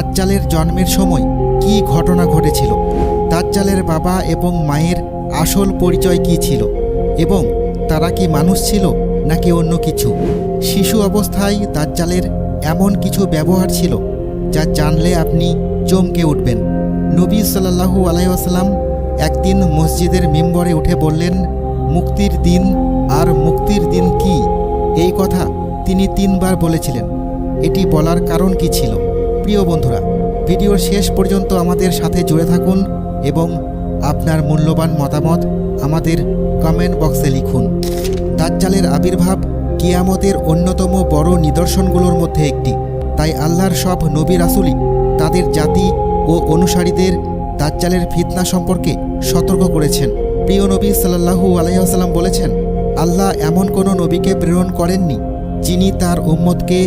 দাজ্জালের জন্মের সময় কি ঘটনা ঘটেছিল, দাজ্জালের বাবা এবং মায়ের আসল পরিচয় কি ছিল এবং তারা কি মানুষ ছিল নাকি অন্য কিছু। শিশু অবস্থায় দাজ্জালের এমন কিছু ব্যবহার ছিল যা জানলে আপনি চমকে উঠবেন। নবী সাল্লাল্লাহু আলাইহি ওয়াসাল্লাম একদিন মসজিদের মিম্বরে উঠে বললেন, মুক্তির দিন আর মুক্তির দিন কি? এই কথা তিনি 3 বার বলেছিলেন। এটি বলার কারণ কি ছিল? প্রিয় বন্ধুরা, ভিডিওর শেষ পর্যন্ত আমাদের সাথে জুড়ে থাকুন এবং আপনার মূল্যবান মতামত আমাদের কমেন্ট বক্সে লিখুন। দাজ্জালের আবির্ভাব কিয়ামতের অন্যতম বড় নিদর্শনগুলোর মধ্যে একটি। তাই আল্লাহর সব নবী রাসূলই তাদের জাতি ও অনুসারীদের দাজ্জালের ফিতনা সম্পর্কে সতর্ক করেছেন। প্রিয় নবী সাল্লাল্লাহু আলাইহি ওয়াসাল্লাম বলেছেন, আল্লাহ এমন কোনো নবীকে প্রেরণ করেননি যিনি তার উম্মতকে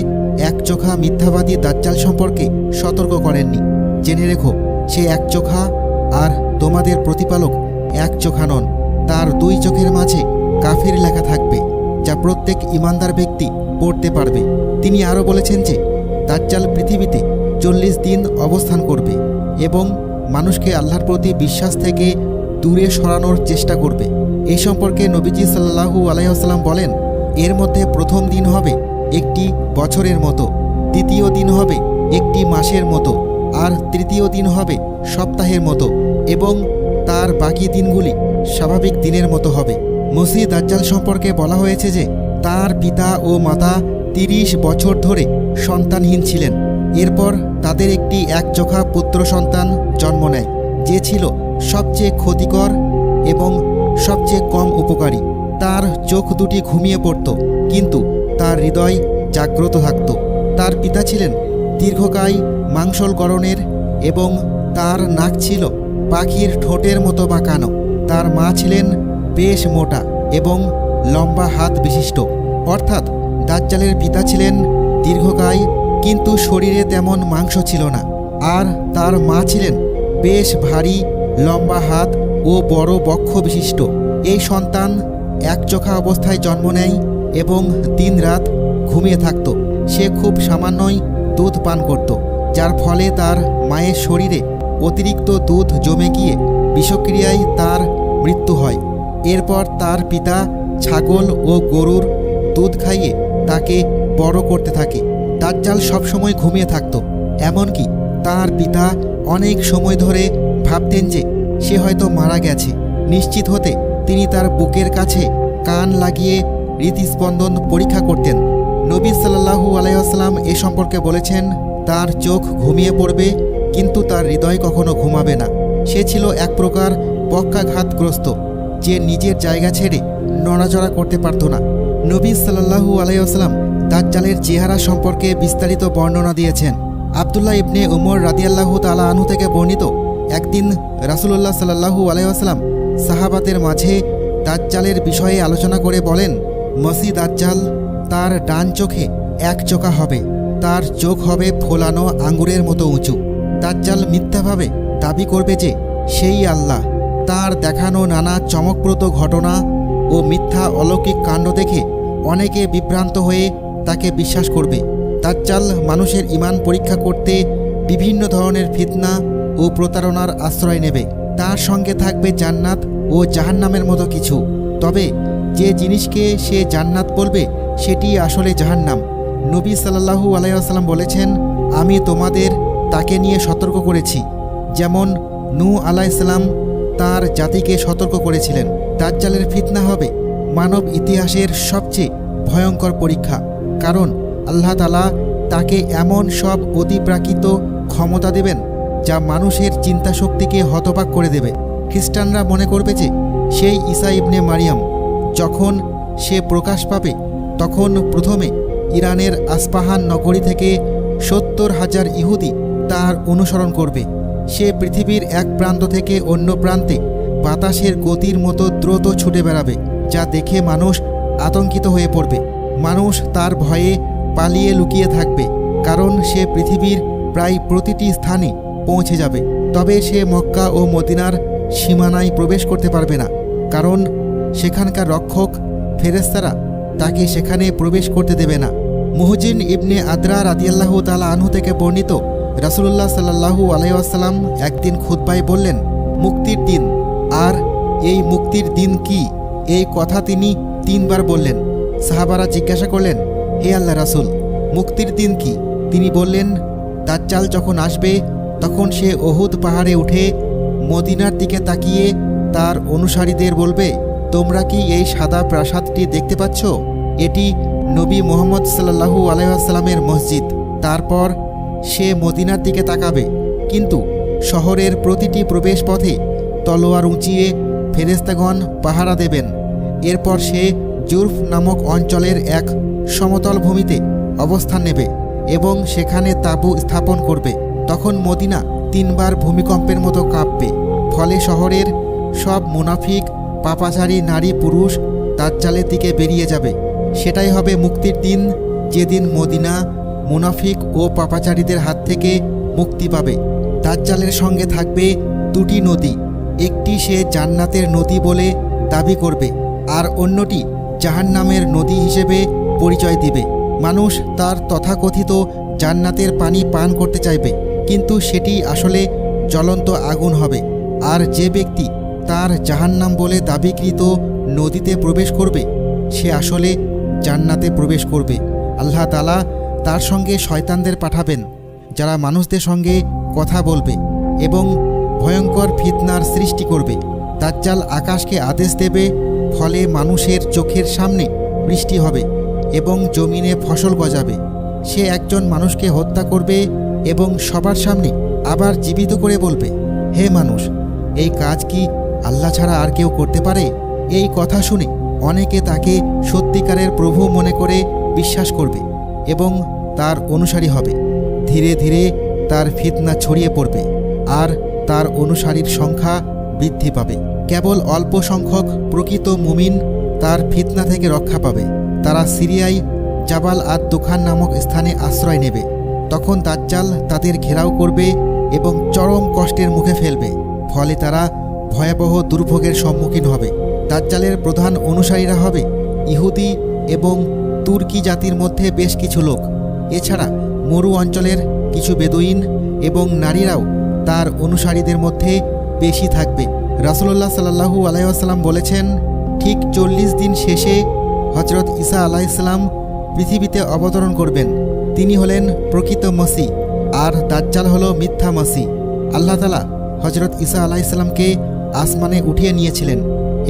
একচোখা মিথ্যাবাদী দাজ্জাল সম্পর্কে সতর্ক করেননি। জেনে রেখো, সে একচোখা আর তোমাদের প্রতিপালক একচোখা নন। তার 2 চোখের মাঝে কাফির লেখা থাকবে, যা প্রত্যেক ইমানদার ব্যক্তি পড়তে পারবে। তিনি আরও বলেছেন যে দাজ্জাল পৃথিবীতে 40 দিন অবস্থান করবে এবং মানুষকে আল্লাহর প্রতি বিশ্বাস থেকে দূরে সরানোর চেষ্টা করবে। এই সম্পর্কে নবীজি সাল্লাল্লাহু আলাইহি ওয়াসাল্লাম বলেন, এর মধ্যে প্রথম দিন হবে একটি বছরের মতো, দ্বিতীয় দিন হবে একটি মাসের মতো, আর তৃতীয় দিন হবে সপ্তাহের মতো এবং তার বাকি দিনগুলি স্বাভাবিক দিনের মতো হবে। মসিহ দাজ্জাল সম্পর্কে বলা হয়েছে যে তার পিতা ও মাতা 30 বছর ধরে সন্তানহীন ছিলেন। এরপর তাদের একটি একচোখা পুত্র সন্তান জন্ম নেয়, যে ছিল সবচেয়ে ক্ষতিকর এবং সবচেয়ে কম উপকারী। তার চোখ দুটি ঘুমিয়ে পড়ত, কিন্তু তার হৃদয় জাগ্রত থাকত। তার পিতা ছিলেন দীর্ঘকায় মাংসল গড়নের এবং তার নাক ছিল পাখির ঠোঁটের মতো বাঁকানো। তার মা ছিলেন বেশ মোটা এবং লম্বা হাত বিশিষ্ট। অর্থাৎ দাজ্জালের পিতা ছিলেন দীর্ঘকায়, কিন্তু শরীরে তেমন মাংস ছিল না। আর তার মা ছিলেন বেশ ভারী, লম্বা হাত ও বড় বক্ষ বিশিষ্ট। এই সন্তান একচোখা অবস্থায় জন্ম নেয় এবং দিনরাত ঘুমিয়ে থাকত। সে খুব সামান্যই দুধ পান করত, যার ফলে তার মায়ের শরীরে অতিরিক্ত দুধ জমে গিয়ে বিষক্রিয়ায় তার মৃত্যু হয়। এরপর তার পিতা ছাগল ও গরুর দুধ খাইয়ে তাকে বড় করতে থাকে। দাজ্জাল সবসময় ঘুমিয়ে থাকত, এমনকি তার পিতা অনেক সময় ধরে ভাবতেন যে সে হয়তো মারা গেছে। নিশ্চিত হতে তিনি তার বুকের কাছে কান লাগিয়ে হৃদস্পন্দন পরীক্ষা করতেন। নবী সাল্লাল্লাহু আলাইহি ওয়াসাল্লাম এ সম্পর্কে বলেছেন, তার চোখ ঘুমিয়ে পড়বে কিন্তু তার হৃদয় কখনো ঘুমাবে না। সে ছিল এক প্রকার পক্ষাঘাতগ্রস্ত, যে নিজের জায়গা ছেড়ে নড়াচড়া করতে পারত না। নবী সাল্লাল্লাহু আলাইহি ওয়াসাল্লাম দাজ্জালের চেহারা সম্পর্কে বিস্তারিত বর্ণনা দিয়েছেন। আব্দুল্লাহ ইবনে উমর রাদিয়াল্লাহু তাআলা আনহু থেকে বর্ণিত, একদিন রাসূলুল্লাহ সাল্লাল্লাহু আলাইহি ওয়াসাল্লাম সাহাবাদের মাঝে দাজ্জালের বিষয়ে আলোচনা করে বলেন, মসিহ দাজ্জাল তার ডান চোখে একচোখা হবে, তার চোখ হবে ফোলানো আঙ্গুরের মতো উঁচু। দাজ্জাল মিথ্যাভাবে দাবি করবে যে সেই আল্লাহ। তার দেখানো নানা চমকপ্রদ ঘটনা ও মিথ্যা অলৌকিক কাণ্ড দেখে অনেকে বিভ্রান্ত হয়ে তাকে বিশ্বাস করবে। দাজ্জাল মানুষের ঈমান পরীক্ষা করতে বিভিন্ন ধরনের ফিতনা ও প্রতারণার আশ্রয় নেবে। তার সঙ্গে থাকবে জান্নাত ও জাহান্নামের মতো কিছু। তবে যে জিনিসকে সে জান্নাত বলবে সেটি আসলে জাহান্নাম। নবী সাল্লাল্লাহু আলাইহি ওয়াসাল্লাম বলেছেন, আমি তোমাদের তাকে নিয়ে সতর্ক করেছি, যেমন নূহ আলাইহিস সালাম তার জাতিকে সতর্ক করেছিলেন। দাজ্জালের ফিতনা হবে মানব ইতিহাসের সবচেয়ে ভয়ঙ্কর পরীক্ষা, কারণ আল্লাহ তাআলা তাকে এমন সব অতিপ্রাকৃত ক্ষমতা দেবেন যা মানুষের চিন্তাশক্তিকে হতবাক করে দেবে। খ্রিস্টানরা মনে করবে যে সেই ঈসা ইবনে মারিয়াম। যখন সে প্রকাশ পাবে তখন প্রথমে ইরানের আসপাহান নগরী থেকে 70,000 ইহুদি তার অনুসরণ করবে। সে পৃথিবীর এক প্রান্ত থেকে অন্য প্রান্তে বাতাসের গতির মতো দ্রুত ছুটে বেড়াবে, যা দেখে মানুষ আতঙ্কিত হয়ে পড়বে। মানুষ তার ভয়ে পালিয়ে লুকিয়ে থাকবে, কারণ সে পৃথিবীর প্রায় প্রতিটি স্থানে পৌঁছে যাবে। তবে সে মক্কা ও মদিনার সীমানায় প্রবেশ করতে পারবে না, কারণ সেখানকার রক্ষক ফেরেশতারা তাকে সেখানে প্রবেশ করতে দেবে না। মুহজিন ইবনে আদরা রাদিয়াল্লাহু তাআলা আনহু থেকে বর্ণিত, রাসূলুল্লাহ সাল্লাল্লাহু আলাইহি ওয়াসাল্লাম একদিন খুতবায় বললেন, মুক্তির দিন। আর এই মুক্তির দিন কি? এই কথা তিনি 3 বার বললেন। সাহাবারা জিজ্ঞাসা করলেন, হে আল্লাহ রাসূল, মুক্তির দিন কি? তিনি বললেন, দাজ্জাল যখন আসবে তখন সে উহুদ পাহাড়ে উঠে মদিনার দিকে তাকিয়ে তার অনুসারীদের বলবে, তোমরা কি এই সাদা প্রাসাদটি দেখতে পাচ্ছ? এটি নবী মুহাম্মদ সাল্লাল্লাহু আলাইহি ওয়াসাল্লামের মসজিদ। তারপর সে মদিনার দিকে তাকাবে, কিন্তু শহরের প্রতিটি প্রবেশপথে তলোয়ার উঁচিয়ে ফেরেশতাগণ পাহারা দেবেন। এরপর সে জুরফ নামক অঞ্চলের এক সমতল ভূমিতে অবস্থান নেবে এবং সেখানে তাঁবু স্থাপন করবে। তখন মদিনা 3 বার ভূমিকম্পের মতো কাঁপবে। ফলে শহরের সব মুনাফিক, পাপাচারী নারী পুরুষ দাজ্জালের দিকে বেরিয়ে যাবে। সেটাই হবে মুক্তির দিন, যেদিন মদিনা মুনাফিক ও পাপাচারীদের হাত থেকে মুক্তি পাবে। দাজ্জালের সঙ্গে থাকবে 2টি নদী। একটি সে জান্নাতের নদী বলে দাবি করবে, আর অন্যটি জাহান্নামের নদী হিসেবে পরিচয় দিবে। মানুষ তার তথাকথিত জান্নাতের পানি পান করতে চাইবে, কিন্তু সেটি আসলে জ্বলন্ত আগুন হবে। আর যে ব্যক্তি তার জাহান্নাম বলে দাবিকৃত নদীতে প্রবেশ করবে, সে আসলে জান্নাতে প্রবেশ করবে। আল্লাহ তাআলা তার সঙ্গে শয়তানদের পাঠাবেন, যারা মানুষদের সঙ্গে কথা বলবে এবং ভয়ঙ্কর ফিতনার সৃষ্টি করবে। দাজ্জাল আকাশকে আদেশ দেবে, ফলে মানুষের চোখের সামনে বৃষ্টি হবে এবং জমিনে ফসল গজাবে। সে একজন মানুষকে হত্যা করবে এবং সবার সামনে আবার জীবিত করে বলবে, হে মানুষ, এই কাজ কি আল্লাহ ছাড়া আর কেউ করতে পারে? এই কথা শুনে অনেকে তাকে সত্যিকারের প্রভু মনে করে বিশ্বাস করবে এবং তার অনুসারী হবে। ধীরে ধীরে তার ফিতনা ছড়িয়ে পড়বে আর তার অনুসারীর সংখ্যা বৃদ্ধি পাবে। কেবল অল্প সংখ্যক প্রকৃত মুমিন তার ফিতনা থেকে রক্ষা পাবে। তারা সিরিয়ায় জাবাল আদ দুখান নামক স্থানে আশ্রয় নেবে। তখন দাজ্জাল তাদের ঘেরাও করবে এবং চরম কষ্টের মুখে ফেলবে। ফলে তারা ভয়াবহ দুর্ভোগের সম্মুখীন হবে। দাজ্জালের প্রধান অনুসারীরা হবে ইহুদি এবং তুর্কি জাতির মধ্যে বেশ কিছু লোক। এছাড়া মরু অঞ্চলের কিছু বেদুইন এবং নারীরাও তার অনুসারীদের মধ্যে বেশি থাকবে। রাসূলুল্লাহ সাল্লাল্লাহু আলাইহি ওয়াসাল্লাম বলেছেন, ঠিক 40 দিন শেষে হযরত ঈসা আলাইহিস সালাম পৃথিবীতে অবতরণ করবেন। তিনি হলেন প্রকৃত মসিহ, আর দাজ্জাল হলো মিথ্যা মসিহ। আল্লাহ তাআলা হযরত ঈসা আলাইহিস সালামকে আসমানে উঠিয়ে নিয়েছিলেন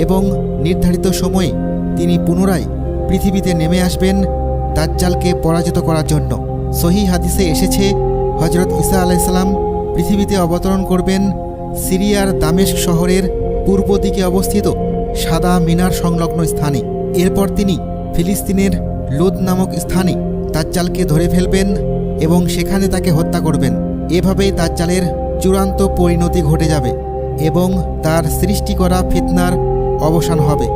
এবং নির্ধারিত সময়ে তিনি পুনরায় পৃথিবীতে নেমে আসবেন দাজ্জালকে পরাজিত করার জন্য। সহিহ হাদিসে এসেছে, হযরত ঈসা আলাইহিস সালাম পৃথিবীতে অবতরণ করবেন সিরিয়ার দামেস্ক শহরের পূর্ব দিকে অবস্থিত সাদা মিনার সংলগ্ন স্থানে। এরপর তিনি ফিলিস্তিনের লুদ নামক স্থানে দাজ্জালকে ধরে ফেলবেন এবং সেখানে তাকে হত্যা করবেন। এভাবেই দাজ্জালের চূড়ান্ত পরিণতি ঘটে যাবে এবং তার সৃষ্টি করা ফিতনার অবসান হবে।